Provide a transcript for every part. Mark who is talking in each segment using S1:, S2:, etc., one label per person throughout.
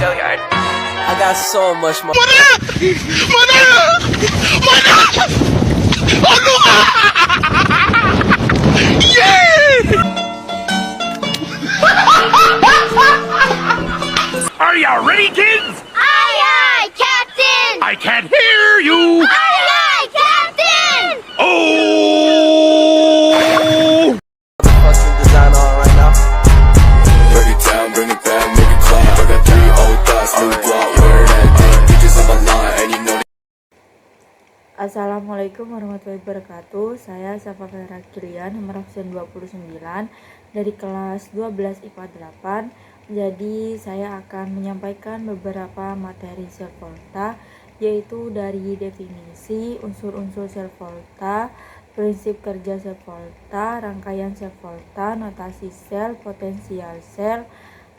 S1: Hilliard. I got so much more.
S2: Are you ready, kids?
S3: Aye, aye, Captain!
S2: I can't hear you.
S3: Aye, aye, Captain!
S2: Oh!
S1: Fucking design on right now.
S4: Break it down, bring it back, make it clap. I got 3 old thoughts, new block, where that thing. Bitches on my line, and you know
S5: Assalamualaikum warahmatullahi wabarakatuh. Saya Safa Vera Kilian, nomor absen 29 dari kelas 12 IPA 8. Jadi saya akan menyampaikan beberapa materi sel volta, yaitu dari definisi, unsur-unsur sel volta, prinsip kerja sel volta, rangkaian sel volta, notasi sel, potensial sel,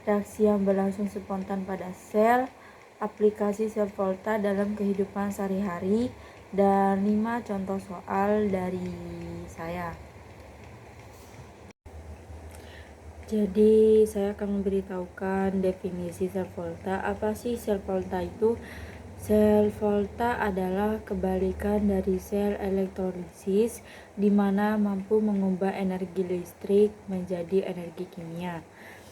S5: reaksi yang berlangsung spontan pada sel, aplikasi sel volta dalam kehidupan sehari-hari, dan 5 contoh soal dari saya. Jadi saya akan memberitahukan definisi sel volta. Apa sih sel volta itu? Sel volta adalah kebalikan dari sel elektrolisis, di mana mampu mengubah energi listrik menjadi energi kimia.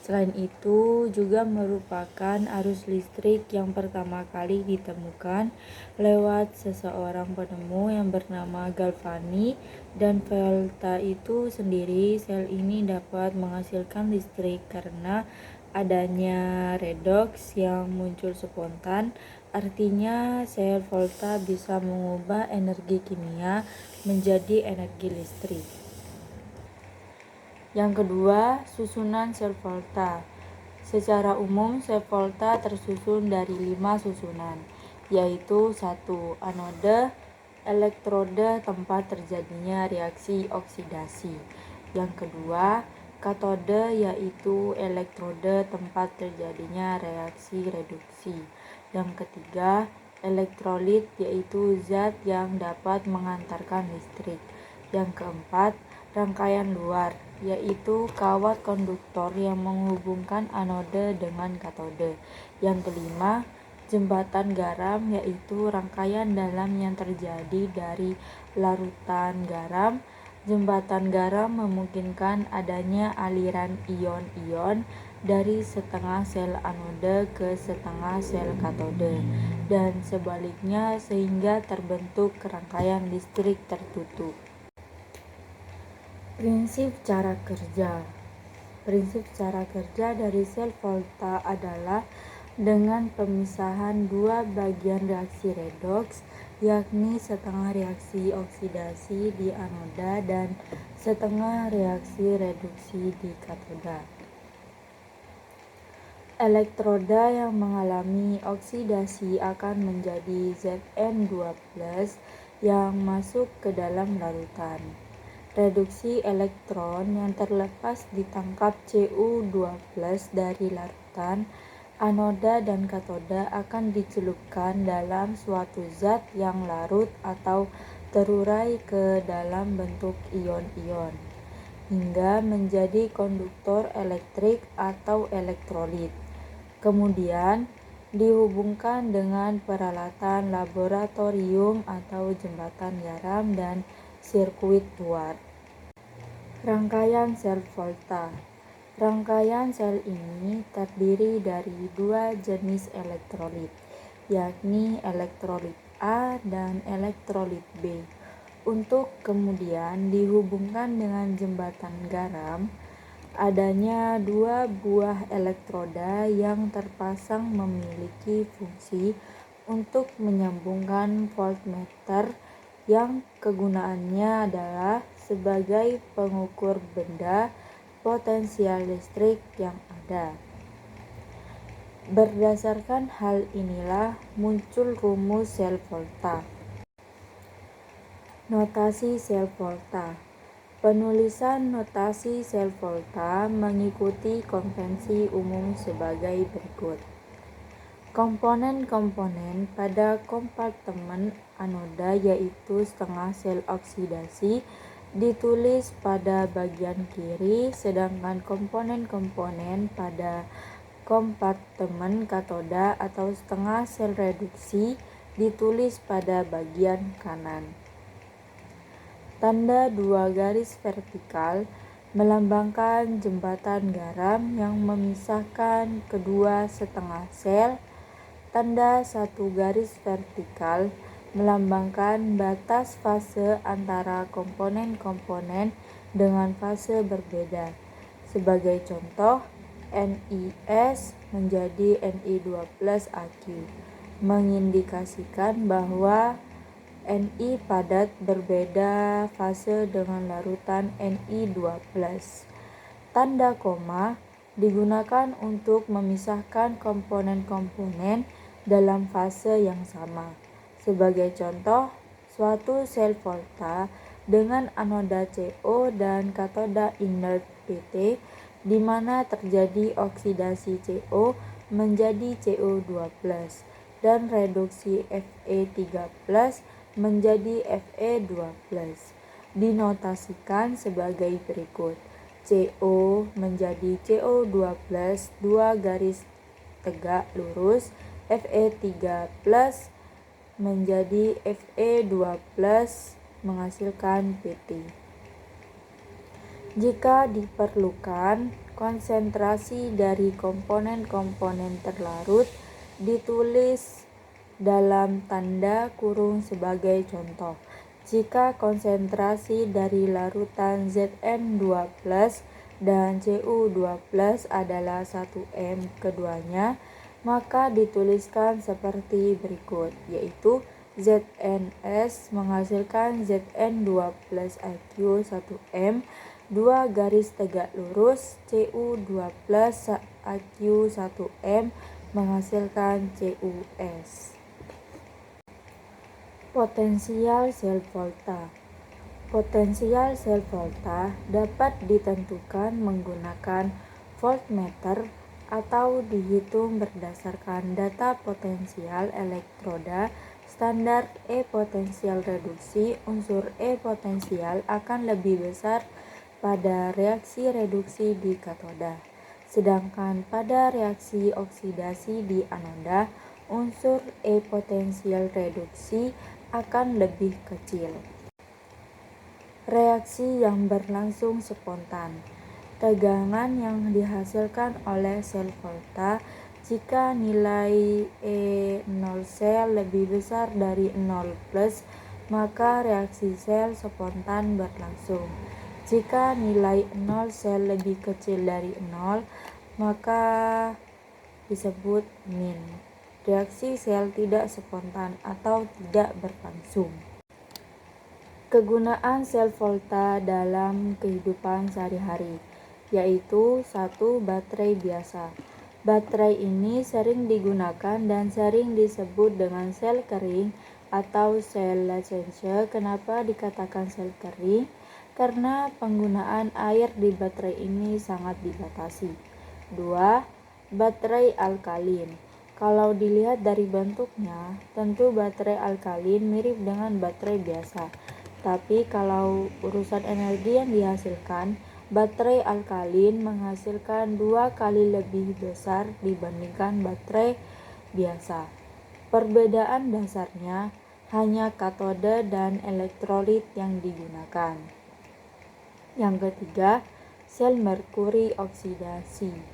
S5: Selain itu, juga merupakan arus listrik yang pertama kali ditemukan lewat seseorang penemu yang bernama Galvani, dan volta itu sendiri, sel ini dapat menghasilkan listrik karena adanya redoks yang muncul spontan. Artinya, sel volta bisa mengubah energi kimia menjadi energi listrik. Yang kedua, susunan sel volta. Secara umum, sel volta tersusun dari 5 susunan, yaitu 1. Anode, elektrode tempat terjadinya reaksi oksidasi. Yang kedua, katode, yaitu elektrode tempat terjadinya reaksi reduksi. Yang ketiga, elektrolit, yaitu zat yang dapat mengantarkan listrik. Yang keempat, rangkaian luar, yaitu kawat konduktor yang menghubungkan anode dengan katode. Yang kelima, jembatan garam, yaitu rangkaian dalam yang terjadi dari larutan garam. Jembatan garam memungkinkan adanya aliran ion-ion dari setengah sel anode ke setengah sel katode, dan sebaliknya, sehingga terbentuk rangkaian listrik tertutup. Prinsip cara kerja. Prinsip cara kerja dari sel volta adalah dengan pemisahan 2 bagian reaksi redoks, yakni setengah reaksi oksidasi di anoda dan setengah reaksi reduksi di katoda. Elektroda yang mengalami oksidasi akan menjadi Zn2+ yang masuk ke dalam larutan. Reduksi elektron yang terlepas ditangkap Cu2+ dari larutan. Anoda dan katoda akan dicelupkan dalam suatu zat yang larut atau terurai ke dalam bentuk ion-ion, hingga menjadi konduktor elektrik atau elektrolit. Kemudian dihubungkan dengan peralatan laboratorium atau jembatan garam dan sirkuit luar. Rangkaian sel volta. Rangkaian sel ini terdiri dari 2 jenis elektrolit, yakni elektrolit A dan elektrolit B. Untuk kemudian dihubungkan dengan jembatan garam, adanya 2 buah elektroda yang terpasang memiliki fungsi untuk menyambungkan voltmeter yang kegunaannya adalah sebagai pengukur benda potensial listrik yang ada. Berdasarkan hal inilah muncul rumus sel volta. Notasi sel volta. Penulisan notasi sel volta mengikuti konvensi umum sebagai berikut. Komponen-komponen pada kompartemen anoda, yaitu setengah sel oksidasi, ditulis pada bagian kiri, sedangkan komponen-komponen pada Kompartemen katoda atau setengah sel reduksi ditulis pada bagian kanan. Tanda 2 garis vertikal melambangkan jembatan garam yang memisahkan kedua setengah sel. Tanda 1 garis vertikal melambangkan batas fase antara komponen-komponen dengan fase berbeda. Sebagai contoh, NiS menjadi Ni2+Aq, mengindikasikan bahwa Ni padat berbeda fase dengan larutan Ni2+. Tanda koma digunakan untuk memisahkan komponen-komponen dalam fase yang sama. Sebagai contoh, suatu sel volta dengan anoda CO dan katoda inert Pt, di mana terjadi oksidasi CO menjadi CO2+, dan reduksi Fe3+, menjadi Fe2+. Dinotasikan sebagai berikut. CO menjadi CO2+, 2 garis tegak lurus, Fe3+, menjadi Fe2+, menghasilkan Pt. Jika diperlukan, konsentrasi dari komponen-komponen terlarut ditulis dalam tanda kurung sebagai contoh. Jika konsentrasi dari larutan Zn2+ dan Cu2+ adalah 1m keduanya, maka dituliskan seperti berikut, yaitu Zns menghasilkan Zn2+Aq 1m, 2 garis tegak lurus, Cu2+ Aq 1m menghasilkan Cus. Potensial sel volta. Potensial sel volta dapat ditentukan menggunakan voltmeter atau dihitung berdasarkan data potensial elektroda standar. Potensial reduksi unsur potensial akan lebih besar pada reaksi reduksi di katoda, sedangkan pada reaksi oksidasi di anoda, unsur potensial reduksi akan lebih kecil. Reaksi yang berlangsung spontan. Tegangan yang dihasilkan oleh sel volta jika nilai E0 sel lebih besar dari 0+, maka reaksi sel spontan berlangsung. Jika nilai 0 sel lebih kecil dari 0, maka disebut min. Reaksi sel tidak spontan atau tidak berlangsung. Kegunaan sel volta dalam kehidupan sehari-hari, yaitu 1. Baterai biasa. Baterai ini sering digunakan dan sering disebut dengan sel kering atau sel latence. Kenapa dikatakan sel kering? Karena penggunaan air di baterai ini sangat dibatasi. 2. Baterai alkalin. Kalau dilihat dari bentuknya, tentu baterai alkalin mirip dengan baterai biasa. Tapi kalau urusan energi yang dihasilkan, baterai alkalin menghasilkan 2 kali lebih besar dibandingkan baterai biasa. Perbedaan dasarnya hanya katode dan elektrolit yang digunakan. Yang ketiga, sel merkuri oksidasi.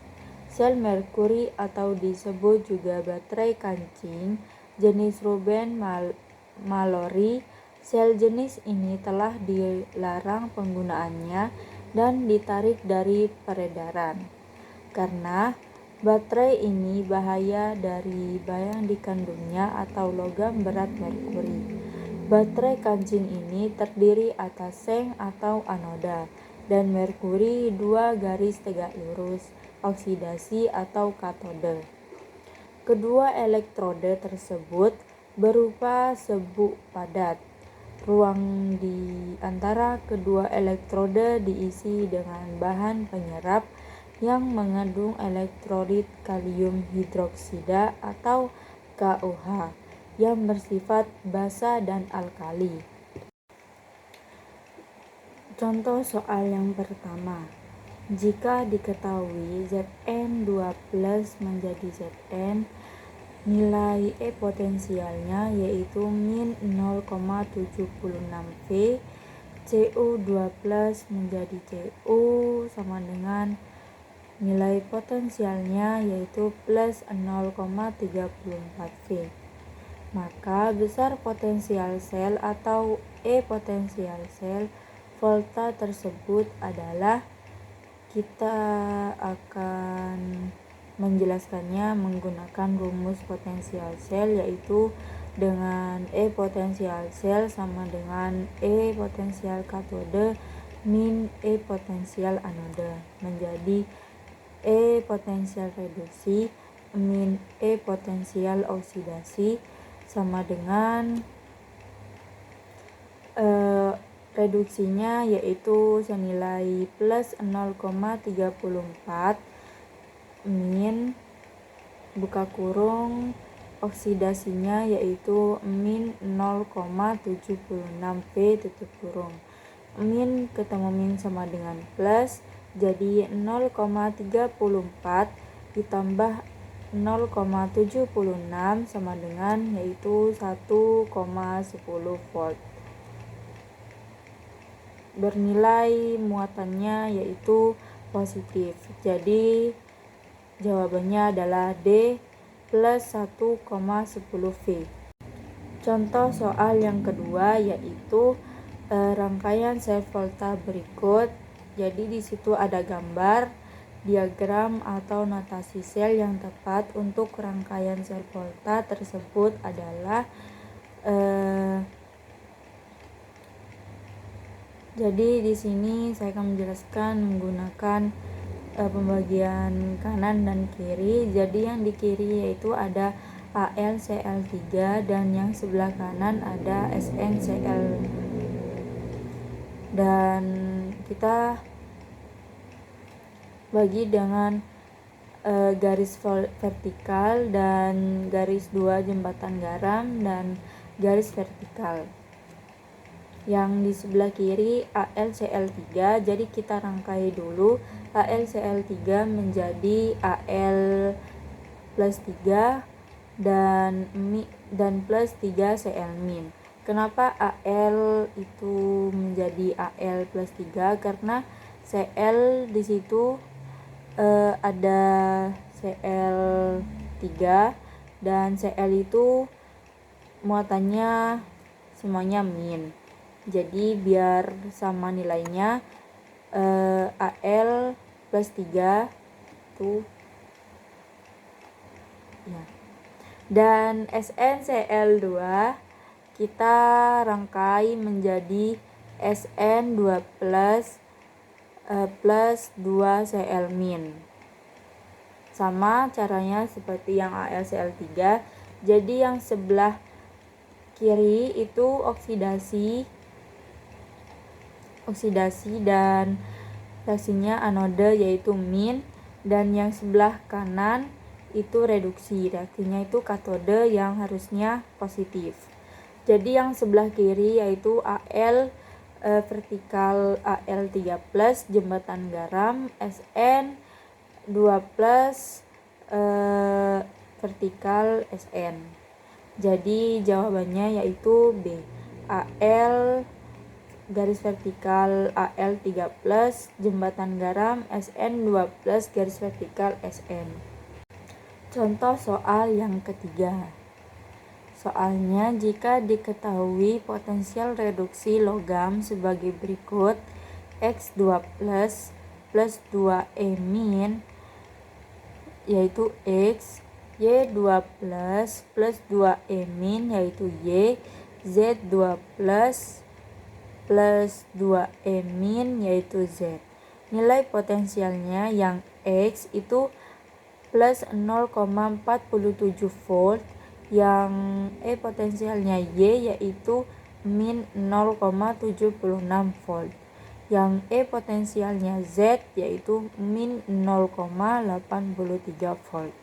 S5: Sel merkuri atau disebut juga baterai kancing jenis Rubin-Mallory. Sel jenis ini telah dilarang penggunaannya dan ditarik dari peredaran karena baterai ini bahaya dari yang dikandungnya atau logam berat merkuri. Baterai kancing ini terdiri atas seng atau anoda dan merkuri 2 garis tegak lurus, oksidasi atau katode. Kedua elektrode tersebut berupa serbuk padat. Ruang di antara kedua elektrode diisi dengan bahan penyerap yang mengandung elektrolit kalium hidroksida atau KOH yang bersifat basa dan alkali. Contoh soal yang pertama. Jika diketahui Zn2 plus menjadi Zn, nilai E potensialnya yaitu min 0,76 V, Cu2 plus menjadi Cu sama dengan nilai potensialnya yaitu plus 0,34 V. Maka besar potensial sel atau E potensial sel volta tersebut adalah, kita akan menjelaskannya menggunakan rumus potensial sel, yaitu dengan E potensial sel sama dengan E potensial katode min E potensial anode, menjadi E potensial reduksi min E potensial oksidasi sama dengan reduksinya yaitu senilai plus 0,34 min buka kurung oksidasinya yaitu min 0,76 V tutup kurung. Min ketemu min sama dengan plus, jadi 0,34 ditambah 0,76 sama dengan yaitu 1,10 volt. Bernilai muatannya yaitu positif. Jadi jawabannya adalah D plus 1,10 V. Contoh soal yang kedua yaitu rangkaian sel volta berikut. Jadi di situ ada gambar diagram atau notasi sel yang tepat untuk rangkaian sel volta tersebut adalah jadi di sini saya akan menjelaskan menggunakan pembagian kanan dan kiri. Jadi yang di kiri yaitu ada AlCl3 dan yang sebelah kanan ada SnCl. Dan kita bagi dengan garis vertikal dan garis 2 jembatan garam dan garis vertikal. Yang di sebelah kiri AlCl3, jadi kita rangkai dulu AlCl3 menjadi Al plus 3 dan plus 3 Cl min. Kenapa Al itu menjadi Al plus 3? Karena Cl di situ ada Cl3 dan Cl itu muatannya semuanya min. Jadi biar sama nilainya Al plus 3 tuh ya. Dan SnCl2 kita rangkai menjadi Sn2 plus 2 Cl min. Sama caranya seperti yang AlCl3. Jadi yang sebelah kiri itu oksidasi dan reaksinya anode yaitu min, dan yang sebelah kanan itu reduksi, reaksinya itu katode yang harusnya positif. Jadi yang sebelah kiri yaitu Al vertikal Al3 plus jembatan garam, Sn2 plus vertikal Sn. Jadi jawabannya yaitu B, Al garis vertikal Al3 plus jembatan garam Sn2 plus garis vertikal Sn. Contoh soal yang ketiga. Soalnya jika diketahui potensial reduksi logam sebagai berikut: X2 plus 2E min yaitu X, Y2 plus 2E min yaitu Y, Z2 plus 2E min yaitu Z. Nilai potensialnya yang X itu plus 0,47 volt, yang E potensialnya Y yaitu min 0,76 volt, yang E potensialnya Z yaitu min 0,83 volt.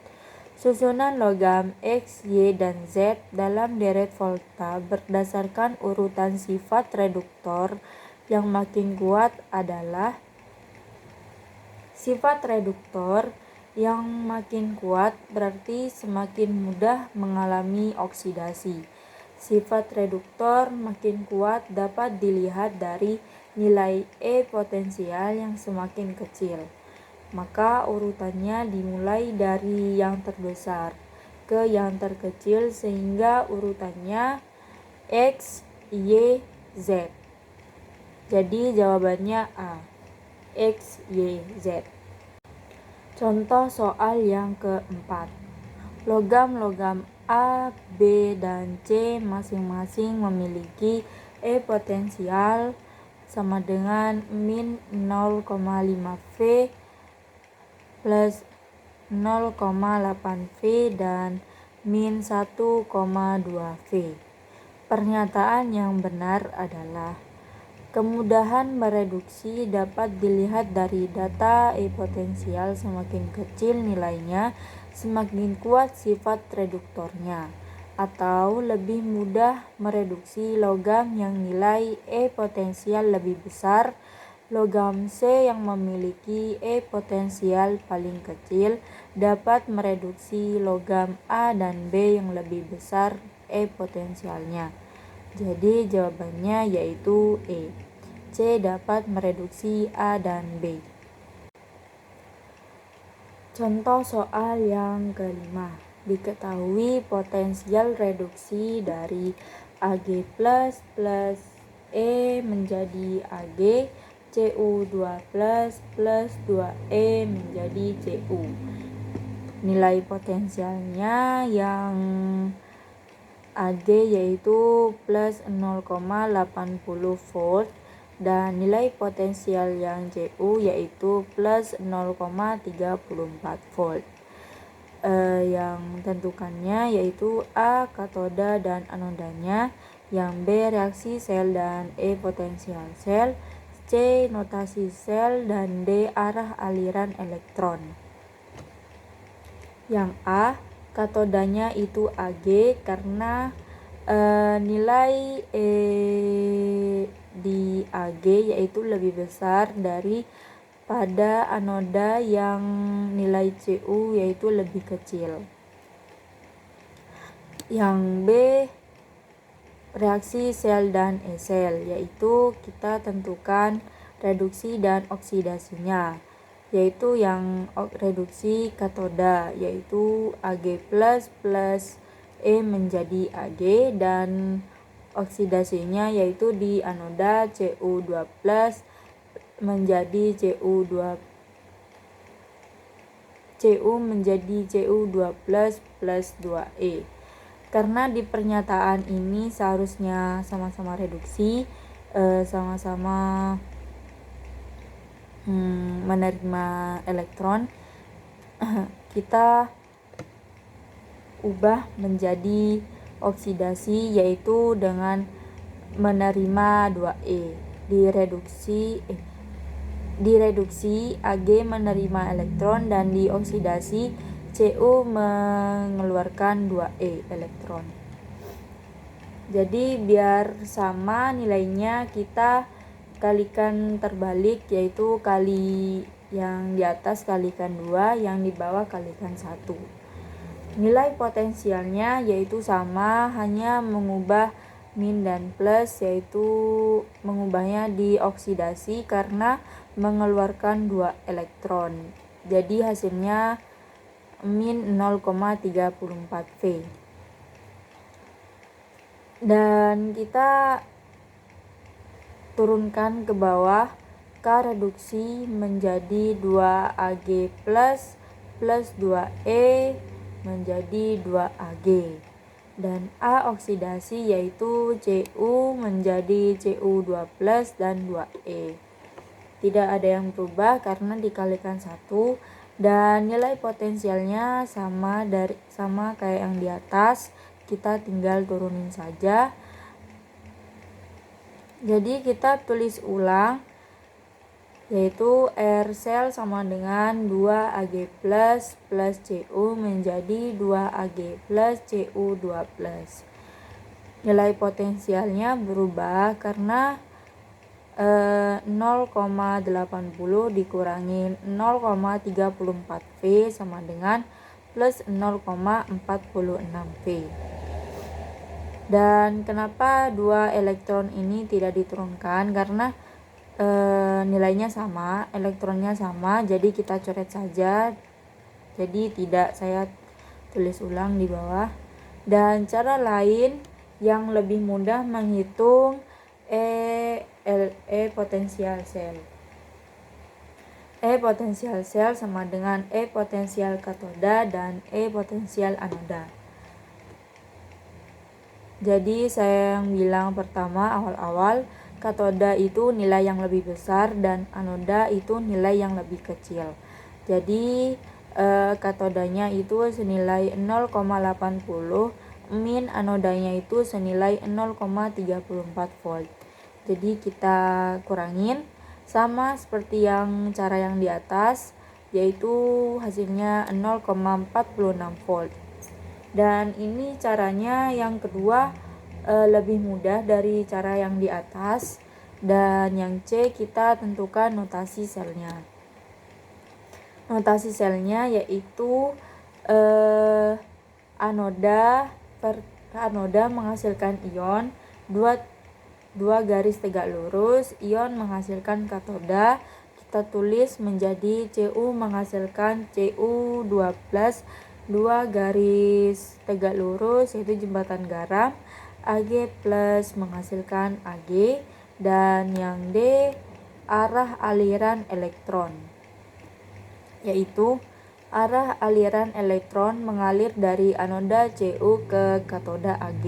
S5: Susunan logam X, Y, dan Z dalam deret volta berdasarkan urutan sifat reduktor yang makin kuat adalah Sifat reduktor yang makin kuat berarti semakin mudah mengalami oksidasi. Sifat reduktor makin kuat dapat dilihat dari nilai E potensial yang semakin kecil. Maka urutannya dimulai dari yang terbesar ke yang terkecil sehingga urutannya X, Y, Z. Jadi jawabannya A, X, Y, Z. Contoh soal yang keempat. Logam-logam A, B, dan C masing-masing memiliki E potensial sama dengan min 0,5 V plus 0,8 V dan min 1,2 V. Pernyataan yang benar adalah kemudahan mereduksi dapat dilihat dari data E potensial semakin kecil nilainya, semakin kuat sifat reduktornya. Atau lebih mudah mereduksi logam yang nilai E potensial lebih besar. Logam C yang memiliki E potensial paling kecil dapat mereduksi logam A dan B yang lebih besar E potensialnya. Jadi jawabannya yaitu E. C dapat mereduksi A dan B. Contoh soal yang kelima. Diketahui potensial reduksi dari Ag plus E menjadi Ag, Cu2 plus 2E menjadi Cu. Nilai potensialnya yang Ag yaitu plus 0,80 volt dan nilai potensial yang Cu yaitu plus 0,34 volt. Yang tentukannya yaitu A katoda dan anodanya, yang B reaksi sel dan E potensial sel, C notasi sel, dan D arah aliran elektron. Yang A katodanya itu Ag karena nilai E di Ag yaitu lebih besar daripada anoda yang nilai Cu yaitu lebih kecil. Yang B reaksi sel dan E-sel, yaitu kita tentukan reduksi dan oksidasinya, yaitu yang reduksi katoda yaitu Ag plus E menjadi Ag, dan oksidasinya yaitu di anoda Cu2 plus menjadi Cu menjadi Cu2 plus 2E. Karena di pernyataan ini seharusnya sama-sama reduksi, sama-sama menerima elektron, kita ubah menjadi oksidasi yaitu dengan menerima 2E. Direduksi Ag menerima elektron dan dioksidasi Cu mengeluarkan 2E elektron. Jadi biar sama nilainya kita kalikan terbalik, yaitu kali yang di atas kalikan 2, yang di bawah kalikan 1. Nilai potensialnya yaitu sama, hanya mengubah min dan plus, yaitu mengubahnya di oksidasi karena mengeluarkan 2 elektron. Jadi hasilnya min 0,34 V. Dan kita turunkan ke bawah, K reduksi menjadi 2 Ag plus 2E menjadi 2 Ag, dan A oksidasi yaitu Cu menjadi Cu2 plus dan 2E. Tidak ada yang berubah karena dikalikan 1, dan nilai potensialnya sama kayak yang di atas, kita tinggal turunin saja. Jadi kita tulis ulang, yaitu R sel sama dengan 2 Ag plus Cu menjadi 2 Ag plus Cu2 plus. Nilai potensialnya berubah karena 0,80 dikurangi 0,34 V sama dengan plus 0,46 V. Dan kenapa dua elektron ini tidak diturunkan? Karena nilainya sama, elektronnya sama, jadi kita coret saja. Jadi tidak saya tulis ulang di bawah. Dan cara lain yang lebih mudah menghitung potensial sel. Potensial sel sama dengan potensial katoda dan potensial anoda. Jadi saya yang bilang pertama awal-awal, katoda itu nilai yang lebih besar dan anoda itu nilai yang lebih kecil. Jadi katodanya itu senilai 0,80, min anodanya itu senilai 0,34 volt. Jadi kita kurangin sama seperti yang cara yang di atas, yaitu hasilnya 0,46 volt. Dan ini caranya yang kedua lebih mudah dari cara yang di atas. Dan yang C kita tentukan notasi selnya. Notasi selnya yaitu anoda menghasilkan ion, dua garis tegak lurus, ion menghasilkan katoda. Kita tulis menjadi Cu menghasilkan Cu12, dua garis tegak lurus yaitu jembatan garam, Ag plus menghasilkan Ag, dan yang D arah aliran elektron, yaitu arah aliran elektron mengalir dari anoda Cu ke katoda Ag,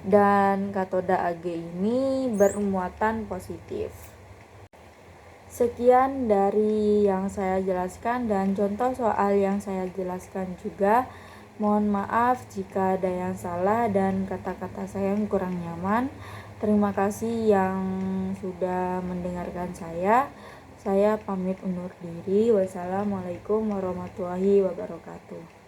S5: dan katoda Ag ini bermuatan positif. Sekian dari yang saya jelaskan dan contoh soal yang saya jelaskan juga. Mohon maaf jika ada yang salah dan kata-kata saya yang kurang nyaman. Terima kasih yang sudah mendengarkan saya. Saya pamit undur diri. Wassalamualaikum warahmatullahi wabarakatuh.